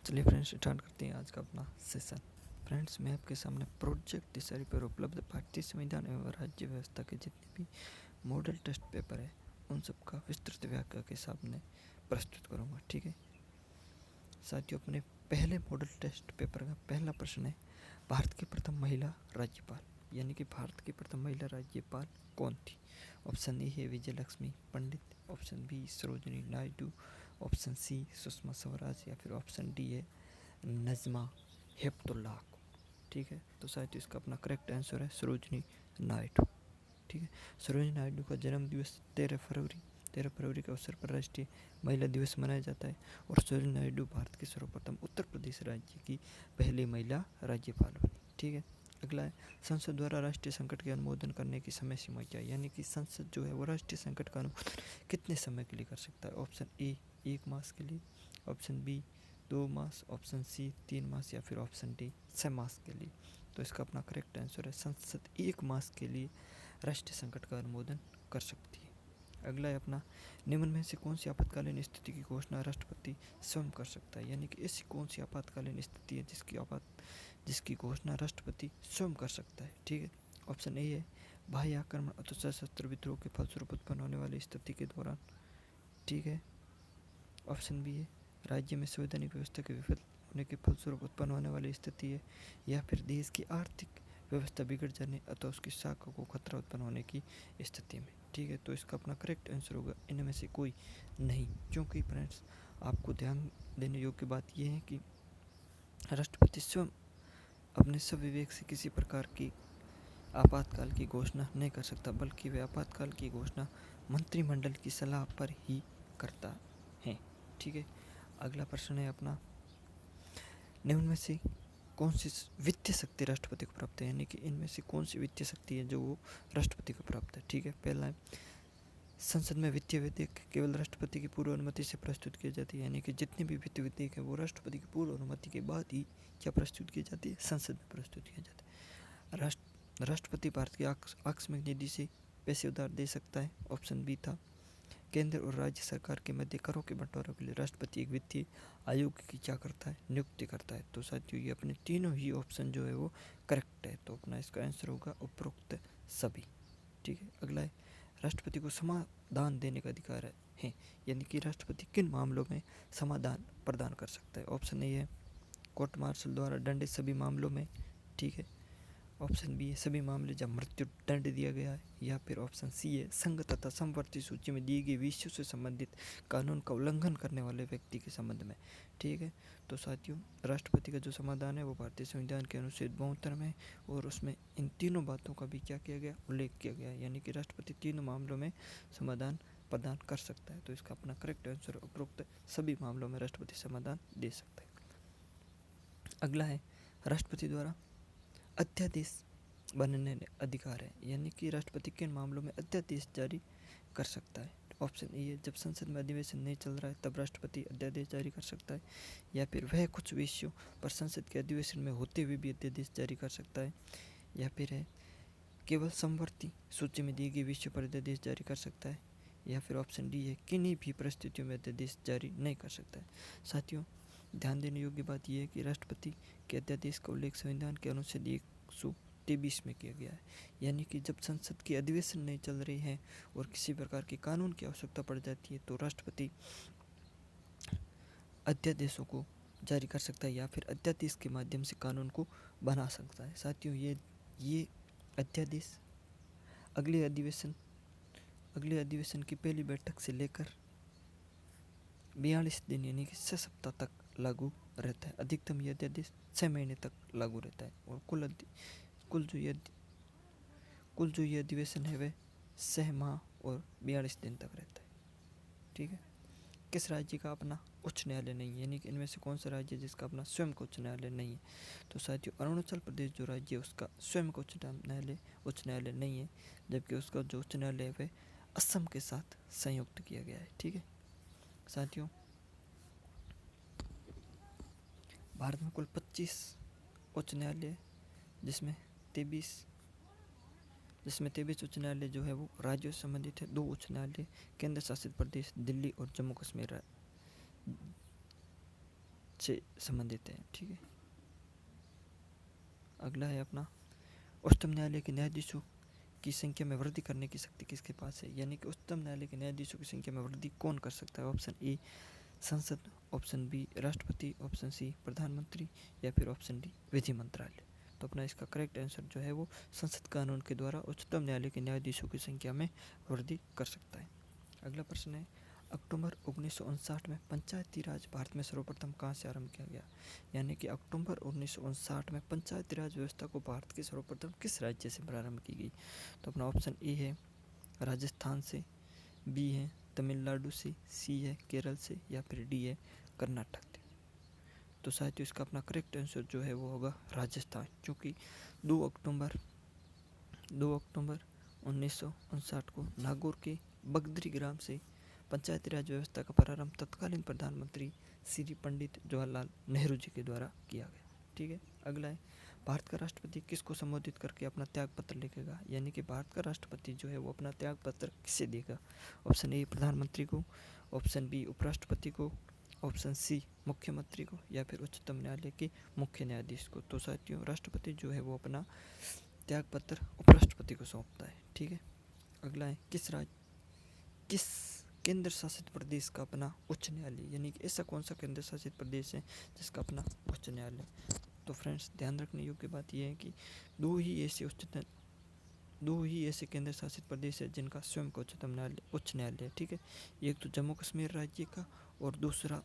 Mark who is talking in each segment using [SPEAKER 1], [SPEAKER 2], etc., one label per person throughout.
[SPEAKER 1] चलिए friends start करते हैं आज का अपना सेशन। फ्रेंड्स मैं आपके सामने प्रोजेक्ट दिशा पर उपलब्ध भारतीय संविधान एवं राज्य व्यवस्था के जितने भी मॉडल टेस्ट पेपर है उन सब का विस्तृत व्याख्या के सामने प्रस्तुत करूंगा। ठीक है साथियों, अपने पहले मॉडल टेस्ट पेपर का पहला प्रश्न है, भारत की प्रथम महिला राज्यपाल, यानी कि भारत की प्रथम महिला राज्यपाल कौन थी? ऑप्शन ए है Vijaya Lakshmi Pandit, option B Sarojini Naidu, option C Sushma Swaraj या फिर ऑप्शन डी है नजमा हेपतुल्लाह। ठीक है, तो शायद इसका अपना करेक्ट आंसर है सरोजिनी नायडू। ठीक है, सरोजिनी नायडू का जन्म दिवस 13 फरवरी के अवसर पर राष्ट्रीय महिला दिवस मनाया जाता है और सरोजिनी नायडू भारत के सर्वप्रथम उत्तर प्रदेश राज्य की पहली महिला राज्यपाल बनी। ठीक है, अगला है, संसद द्वारा राष्ट्रीय संकट के अनुमोदन करने की समय सीमा क्या है? यानी कि संसद जो है वो राष्ट्रीय संकट का अनुमोदन कितने समय के लिए कर सकता है? ऑप्शन ए 1 मास के लिए, ऑप्शन बी 2 मास, ऑप्शन सी 3 मास या फिर ऑप्शन डी 6 मास के लिए। तो इसका अपना करेक्ट आंसर है संसद 1 मास के लिए राष्ट्रीय संकट का अनुमोदन कर सकती है। अगला है अपना, निम्न में से कौन सी आपातकालीन स्थिति की घोषणा राष्ट्रपति स्वयं कर सकता है? यानी कि ऐसी कौन सी आपातकालीन स्थिति है जिसकी घोषणा राष्ट्रपति स्वयं कर सकता है? ठीक है, ऑप्शन ए है बाह्य आक्रमण अथवा सशस्त्र विद्रोह के फलस्वरूप उत्पन्न होने वाली स्थिति के दौरान। ठीक है, ऑप्शन बी है राज्य में संवैधानिक व्यवस्था के विफल होने के फलस्वरूप उत्पन्न होने वाली स्थिति है, या फिर देश की आर्थिक व्यवस्था बिगड़ जाने अथवा उसकी शाखा को खतरा उत्पन्न होने की स्थिति में। ठीक है, तो इसका अपना करेक्ट आंसर होगा इनमें से कोई नहीं, क्योंकि फ्रेंड्स आपको ध्यान देने योग्य बात यह है कि राष्ट्रपति स्वयं अपने स्वविवेक से किसी प्रकार की आपातकाल की घोषणा नहीं कर सकता, बल्कि वह आपातकाल की घोषणा मंत्रिमंडल की सलाह पर ही करता है। ठीक है, अगला प्रश्न है अपना, निम्न में से कौन सी वित्तीय शक्ति राष्ट्रपति को प्राप्त है? यानी कि इनमें से कौन सी वित्तीय शक्ति है जो वो राष्ट्रपति को प्राप्त है? ठीक है, पहला है, संसद में वित्तीय विधेयक केवल राष्ट्रपति की पूर्व अनुमति से प्रस्तुत की जाती है, यानी कि जितने भी वित्तीय विधेयक है वो राष्ट्रपति की पूर्व अनुमति के बाद ही क्या प्रस्तुत की जाती है? संसद में प्रस्तुत किया जाता है। राष्ट्रपति भारत की आकस्मिक निधि से पैसे उधार दे सकता है। ऑप्शन बी था, केंद्र और राज्य सरकार के मध्य करों के बंटवारे के लिए राष्ट्रपति एक वित्तीय आयोग की क्या करता है? नियुक्ति करता है। तो साथियों ये अपने तीनों ही ऑप्शन जो है वो करेक्ट है, तो अपना इसका आंसर होगा उपरोक्त सभी। ठीक है, अगला है, राष्ट्रपति को समाधान देने का अधिकार है, यानी कि राष्ट्रपति किन मामलों में समाधान प्रदान कर सकता है? ऑप्शन ए है कोर्ट मार्शल द्वारा दंडित सभी मामलों में। ठीक है, ऑप्शन बी है सभी मामले जब मृत्यु दंड दिया गया है, या फिर ऑप्शन सी है संघ तथा समवर्ती सूची में दी गई विषयों से संबंधित कानून का उल्लंघन करने वाले व्यक्ति के संबंध में। ठीक है, तो साथियों राष्ट्रपति का जो समाधान है वो भारतीय संविधान के अनुच्छेद 72 में, और उसमें इन तीनों बातों का भी क्या किया गया? उल्लेख किया गया है, यानी कि राष्ट्रपति तीनों मामलों में समाधान प्रदान कर सकता है। तो इसका अपना करेक्ट आंसर उपरोक्त सभी मामलों में राष्ट्रपति समाधान दे सकता है। अगला है, राष्ट्रपति द्वारा अध्यादेश बनने अधिकार है, यानी कि राष्ट्रपति किन मामलों में अध्यादेश जारी कर सकता है? ऑप्शन ए है जब संसद में अधिवेशन नहीं चल रहा है तब राष्ट्रपति अध्यादेश जारी कर सकता है, या फिर वह कुछ विषयों पर संसद के अधिवेशन में होते हुए भी अध्यादेश जारी कर सकता है, या फिर है केवल समवर्ती सूची में दिए गए विषयों पर अध्यादेश जारी कर सकता है, या फिर ऑप्शन डी है किन्हीं भी परिस्थितियों में अध्यादेश जारी नहीं कर सकता है। साथियों ध्यान देने योग्य बात यह है कि राष्ट्रपति के अध्यादेश का उल्लेख संविधान के अनुच्छेद 123 में किया गया है, यानी कि जब संसद की अधिवेशन नहीं चल रही है और किसी प्रकार के कानून की आवश्यकता पड़ जाती है तो राष्ट्रपति अध्यादेशों को जारी कर सकता है, या फिर अध्यादेश के माध्यम से कानून को बना सकता है। साथियों ये अध्यादेश अगले अधिवेशन की पहली बैठक से लेकर 42 दिन यानी कि 6 सप्ताह तक लागू रहता है। अधिकतम यह अध्यादेश 6 महीने तक लागू रहता है, और कुल जो ये अधिवेशन है वह 6 माह और 42 दिन तक रहता है। ठीक है, किस राज्य का अपना उच्च न्यायालय नहीं है? यानी कि इनमें से कौन सा राज्य है जिसका अपना स्वयं का उच्च न्यायालय नहीं है? तो साथियों अरुणाचल प्रदेश जो राज्य है उसका स्वयं का उच्च न्यायालय नहीं है, जबकि उसका जो उच्च न्यायालय है वह असम के साथ संयुक्त किया गया है। ठीक है साथियों, भारत में कुल 25 उच्च न्यायालय, जिसमें 23 उच्च न्यायालय जो है वो राज्यों से संबंधित है। 2 उच्च न्यायालय केंद्र शासित प्रदेश दिल्ली और जम्मू कश्मीर से संबंधित है। ठीक है, अगला है अपना उच्चतम न्यायालय के न्यायाधीशों की संख्या में वृद्धि करने की शक्ति किसके पास है, यानी कि उच्चतम न्यायालय के न्यायाधीशों की संख्या में वृद्धि कौन कर सकता है। ऑप्शन ए संसद, ऑप्शन बी राष्ट्रपति, ऑप्शन सी प्रधानमंत्री या फिर ऑप्शन डी विधि मंत्रालय। तो अपना इसका करेक्ट आंसर जो है वो संसद कानून के द्वारा उच्चतम न्यायालय के न्यायाधीशों की संख्या में वृद्धि कर सकता है। अगला प्रश्न है अक्टूबर 1959 में पंचायती राज भारत में सर्वप्रथम कहाँ से आरंभ किया गया, यानी कि अक्टूबर 1959 में पंचायती राज व्यवस्था को भारत के सर्वप्रथम किस राज्य से प्रारंभ की गई। तो अपना ऑप्शन ए है राजस्थान से, बी है तमिलनाडु से, सी है केरल से या फिर डी है कर्नाटक से। तो साथियों इसका अपना करेक्ट आंसर जो है वो होगा राजस्थान, क्योंकि 2 अक्टूबर 1959 को नागौर के बगदरी ग्राम से पंचायती राज व्यवस्था का प्रारंभ तत्कालीन प्रधानमंत्री श्री पंडित जवाहरलाल नेहरू जी के द्वारा किया गया। ठीक है, अगला है भारत का राष्ट्रपति किसको संबोधित करके अपना त्याग पत्र लिखेगा, यानी कि भारत का राष्ट्रपति जो है वो अपना त्याग पत्र किसे देगा। ऑप्शन ए प्रधानमंत्री को, ऑप्शन बी उपराष्ट्रपति को, ऑप्शन सी मुख्यमंत्री को या फिर उच्चतम न्यायालय के मुख्य न्यायाधीश को। तो साथियों राष्ट्रपति जो है वो अपना त्याग पत्र उपराष्ट्रपति को सौंपता है। ठीक है, अगला है किस केंद्र शासित प्रदेश का अपना उच्च न्यायालय, यानी कि ऐसा कौन सा केंद्र शासित प्रदेश है जिसका अपना उच्च न्यायालय। तो फ्रेंड्स ध्यान रखने योग्य बात यह है कि दो ही ऐसे केंद्र शासित प्रदेश है जिनका स्वयं का उच्च न्यायालय है। ठीक है, एक तो जम्मू कश्मीर राज्य का और दूसरा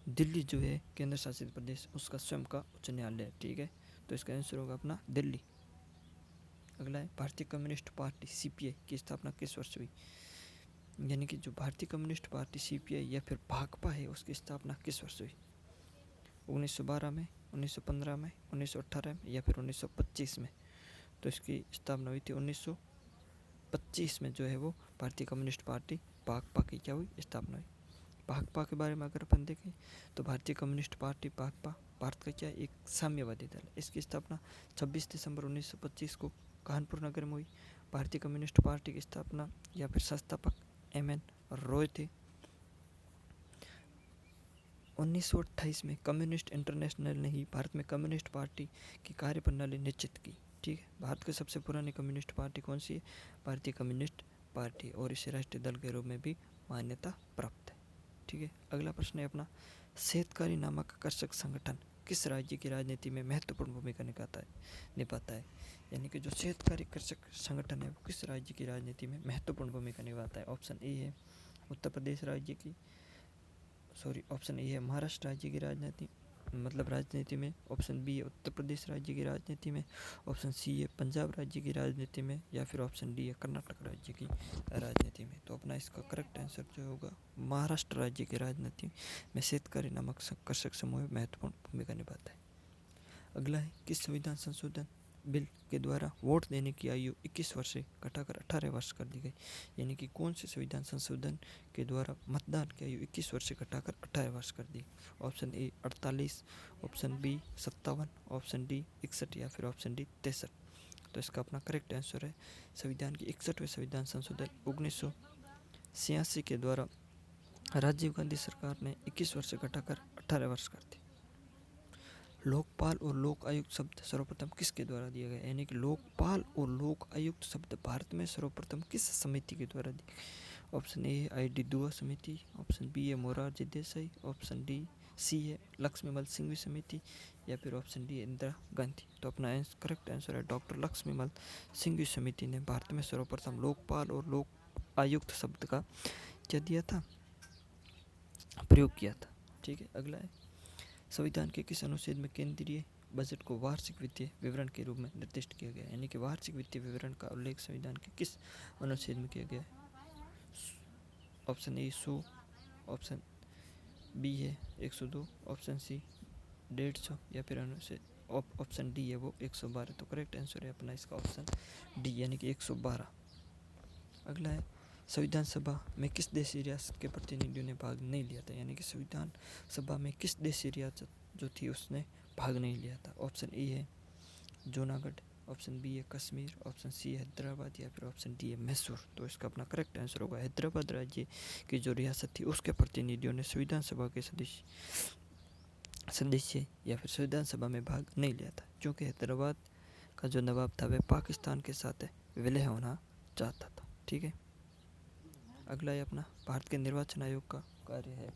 [SPEAKER 1] दिल्ली जो है केंद्र शासित प्रदेश, उसका स्वयं का उच्च न्यायालय है। ठीक है, तो इसका आंसर होगा अपना दिल्ली। अगला है भारतीय कम्युनिस्ट पार्टी सीपीआई की स्थापना किस वर्ष हुई, यानी कि जो भारतीय कम्युनिस्ट पार्टी सीपीआई या फिर भाकपा है उसकी स्थापना किस वर्ष हुई। 1912 में, 1915 में, 1918 में या फिर 1925 में। तो इसकी स्थापना हुई थी 1925 में जो है वो भारतीय कम्युनिस्ट पार्टी भाकपा की क्या हुई, स्थापना हुई। भाकपा के बारे में अगर अपन देखें तो भारतीय कम्युनिस्ट पार्टी भाकपा भारत का क्या एक साम्यवादी दल है। इसकी स्थापना 26 दिसंबर 1925 को कानपुर नगर में हुई। भारतीय कम्युनिस्ट पार्टी की स्थापना या फिर संस्थापक एम.एन. रॉय थे। 1928 में कम्युनिस्ट इंटरनेशनल ने ही भारत में कम्युनिस्ट पार्टी की कार्यप्रणाली निश्चित की। ठीक है, भारत की सबसे पुरानी कम्युनिस्ट पार्टी कौन सी है, भारतीय कम्युनिस्ट पार्टी, और इसे राष्ट्रीय दल के रूप में भी मान्यता प्राप्त है। ठीक है, अगला प्रश्न है अपना सेहतकारी नामक कर्षक संगठन किस राज्य की राजनीति में महत्वपूर्ण भूमिका निभाता है, यानी कि जो सेहतकारी कर्षक संगठन है वो किस राज्य की राजनीति में महत्वपूर्ण भूमिका निभाता है। ऑप्शन ए है उत्तर प्रदेश राज्य की, ऑप्शन ए है महाराष्ट्र राज्य की राजनीति में, ऑप्शन बी है उत्तर प्रदेश राज्य की राजनीति में, ऑप्शन सी है पंजाब राज्य की राजनीति में या फिर ऑप्शन डी है कर्नाटक राज्य की राजनीति में। तो अपना इसका करेक्ट आंसर जो होगा महाराष्ट्र राज्य की राजनीति में सेहतकारी नामक कर्षक समूह महत्वपूर्ण भूमिका निभाता है। अगला है किस संविधान संशोधन बिल के द्वारा वोट देने की आयु 21 वर्ष से घटाकर 18 वर्ष कर दी गई, यानी कि कौन से संविधान संशोधन के द्वारा मतदान की आयु 21 वर्ष से घटाकर 18 वर्ष कर दी। Option A 48, option B 57, option D 61 या फिर ऑप्शन डी 63। तो इसका अपना करेक्ट आंसर है संविधान की 61वें संविधान संशोधन 1986 के द्वारा राजीव गांधी सरकार ने 21 वर्ष से घटाकर 18 वर्ष कर दी। लोकपाल और लोक आयुक्त शब्द सर्वप्रथम किसके द्वारा दिया गया, यानी कि लोकपाल और लोक आयुक्त शब्द भारत में सर्वप्रथम किस समिति के द्वारा दी। ऑप्शन ए है आई.डी. दुआ समिति, ऑप्शन बी है मोरारजी देसाई, ऑप्शन सी है लक्ष्मीमल सिंघवी समिति या फिर ऑप्शन डी है इंदिरा गांधी। तो अपना करेक्ट आंसर है डॉक्टर लक्ष्मीमल सिंघवी समिति ने भारत में सर्वप्रथम लोकपाल और लोक आयुक्त शब्द का क्या दिया था, प्रयोग किया था। ठीक है, अगला है संविधान के किस अनुच्छेद में केंद्रीय बजट को वार्षिक वित्तीय विवरण के रूप में निर्दिष्ट किया गया, यानी कि वार्षिक वित्तीय विवरण का उल्लेख संविधान के किस अनुच्छेद में किया गया है। ऑप्शन ए 100, ऑप्शन बी है 102, ऑप्शन सी 150 या फिर ऑप्शन डी है वो 112। तो करेक्ट आंसर है अपना इसका ऑप्शन डी, यानी कि 112। अगला है संविधान सभा में किस देशी रियासत के प्रतिनिधियों ने भाग नहीं लिया था, यानी कि संविधान सभा में किस देशी रियासत जो थी उसने भाग नहीं लिया था। ऑप्शन ए है जूनागढ़, ऑप्शन बी है कश्मीर, ऑप्शन सी है हैदराबाद या फिर ऑप्शन डी है मैसूर। तो इसका अपना करेक्ट आंसर होगा हैदराबाद राज्य की जो रियासत थी उसके प्रतिनिधियों ने संविधान सभा के सदस्य या फिर संविधान सभा में भाग नहीं लिया था, क्योंकि हैदराबाद का जो नवाब था वह पाकिस्तान के साथ विलय होना चाहता था। ठीक है, अगला है अपना भारत के निर्वाचन आयोग का कार्य है।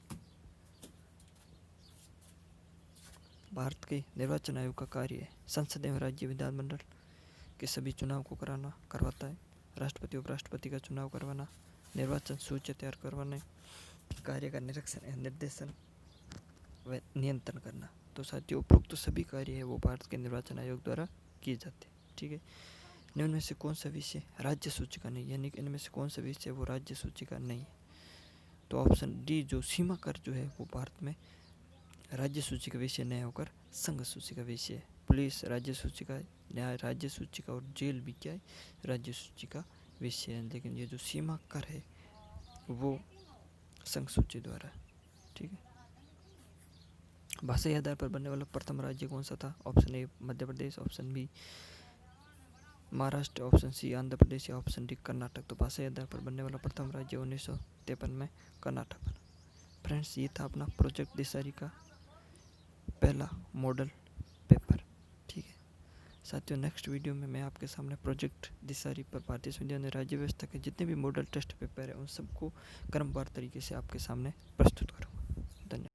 [SPEAKER 1] भारत के निर्वाचन आयोग का कार्य है संसद एवं राज्य विधानमंडल के सभी चुनाव को करवाता है, राष्ट्रपति उपराष्ट्रपति का चुनाव करवाना, निर्वाचन सूची तैयार करवाने, कार्य का निरीक्षण एवं निर्देशन व नियंत्रण करना। तो साथियों उपरोक्त सभी कार्य है वो भारत के निर्वाचन आयोग द्वारा किए जाते हैं। ठीक है, निम्न में से कौन सा विषय राज्य सूची का नहीं, यानी कि इनमें से कौन सा विषय वो राज्य सूची का नहीं है। तो ऑप्शन डी जो सीमा कर जो है वो भारत में राज्य सूची का विषय नहीं होकर संघ सूची का विषय है। पुलिस राज्य सूची का, न्याय राज्य सूची का और जेल भी क्या है राज्य सूची का विषय है, लेकिन ये जो सीमा कर है वो संघ सूची द्वारा है। ठीक है, भाषाई आधार पर बनने वाला प्रथम राज्य कौन सा था? Option A Madhya Pradesh, option B Maharashtra, option C Andhra Pradesh या ऑप्शन डी कर्नाटक। तो भाषाई आधार पर बनने वाला प्रथम राज्य 1953 में कर्नाटक बना। फ्रेंड्स, ये था अपना प्रोजेक्ट दिशारी का पहला मॉडल पेपर। ठीक है साथियों, नेक्स्ट वीडियो में मैं आपके सामने प्रोजेक्ट दिशारी पर भारतीय संविधान राज्य व्यवस्था के जितने भी मॉडल टेस्ट पेपर है उन सबको क्रमवार तरीके से आपके सामने प्रस्तुत करूँगा।